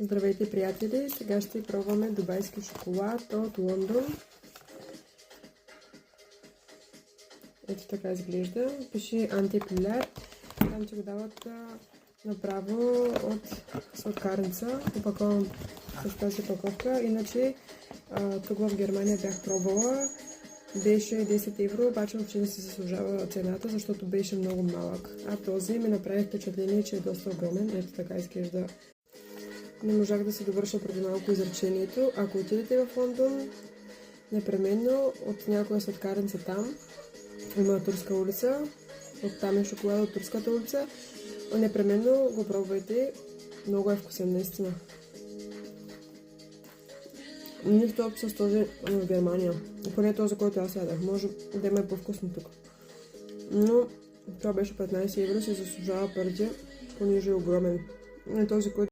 Здравейте, приятели! Сега ще пробваме дубайски шоколад от Лондон. Ето така изглежда. Пише антипилер. Там, че го дават направо от сладкарница. Опакован с тази опаковка. Иначе тук в Германия бях пробвала. Беше 10 евро, обаче въобще не си заслужава цената, защото беше много малък. А този ми направи впечатление, че е доста огромен. Ето така изглежда. Не можах да се довърша преди малко изречението. Ако отидете в Лондон, непременно от някоя сладкарница там, има Турска улица, оттам е шоколад от Турската улица, непременно го пробвайте. Много е вкусен, наистина. Нищо общо с този в Германия. Поне този, който аз ядах. Може да има по-вкусно тук. Но това беше 15 евро, се заслужава парите, понеже е огромен. Този, който